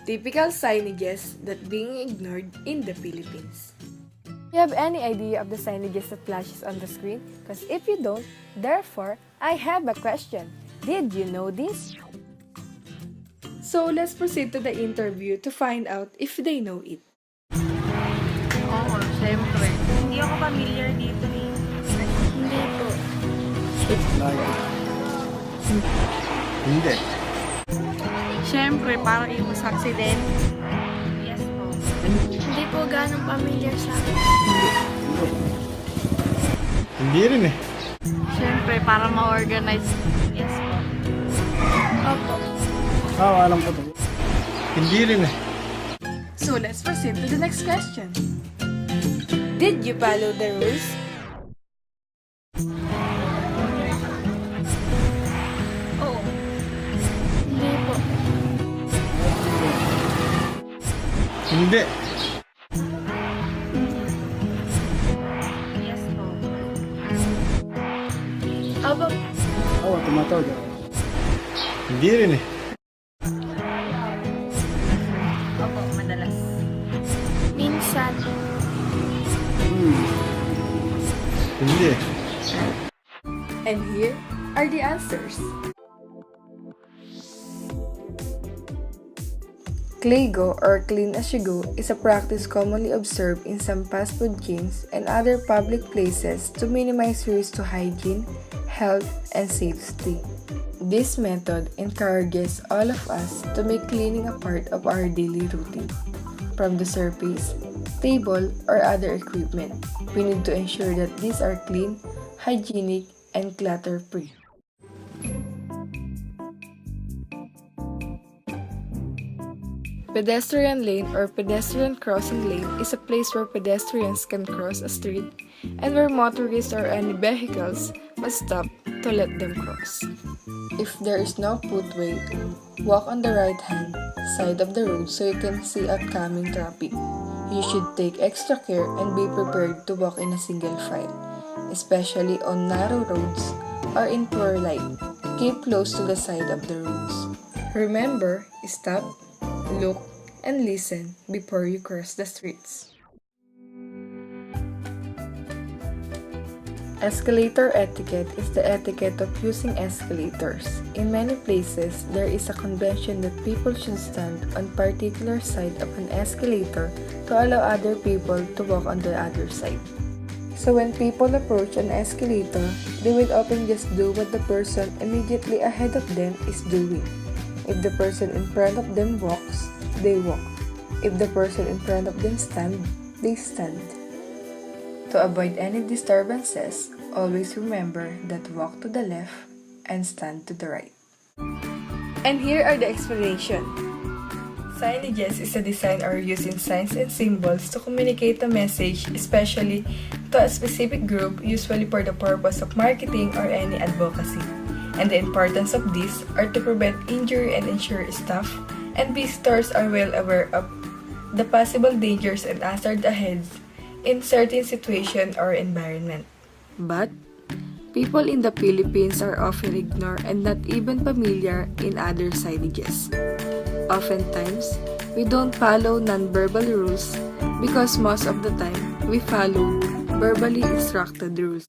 typical signages that being ignored in the Philippines. You have any idea of the signages that flashes on the screen? Because if you don't, therefore, I have a question. Did you know this? So let's proceed to the interview to find out if they know it. Oo, syempre. Hindi ako familiar dito eh. Hindi po. Hindi. Syempre, para iwas accident. Yes po. Hindi po ganong familiar sa akin. Hindi rin eh. Syempre, para ma-organize. Yes po. Opo. Alam ko to. Hindi rin eh. So let's proceed to the next question. Did you follow the rules? Oo. Hindi po. Hindi. Yes po. Opo. Tumatawag. Hindi rin eh. Opo, madalas. Minsan. Hindi. And here are the answers. Clean-go or clean as you go is a practice commonly observed in some fast food chains and other public places to minimize risks to hygiene, health, and safety. This method encourages all of us to make cleaning a part of our daily routine. From the surface, table, or other equipment, we need to ensure that these are clean, hygienic, and clutter-free. Pedestrian lane or pedestrian crossing lane is a place where pedestrians can cross a street and where motorists or any vehicles must stop to let them cross. If there is no footway, walk on the right-hand side of the road so you can see upcoming traffic. You should take extra care and be prepared to walk in a single file, especially on narrow roads or in poor light. Keep close to the side of the roads. Remember, stop, look, and listen before you cross the streets. Escalator etiquette is the etiquette of using escalators. In many places, there is a convention that people should stand on particular side of an escalator to allow other people to walk on the other side. So when people approach an escalator, they will often just do what the person immediately ahead of them is doing. If the person in front of them walks, they walk. If the person in front of them stand, they stand. To avoid any disturbances, always remember that walk to the left and stand to the right. And here are the explanation. Signages is a design or using signs and symbols to communicate a message, especially to a specific group, usually for the purpose of marketing or any advocacy. And the importance of these are to prevent injury and ensure staff and visitors are well aware of the possible dangers and hazards ahead in certain situation or environment. But people in the Philippines are often ignored and not even familiar in other signages. Oftentimes, we don't follow non-verbal rules because most of the time, we follow verbally instructed rules.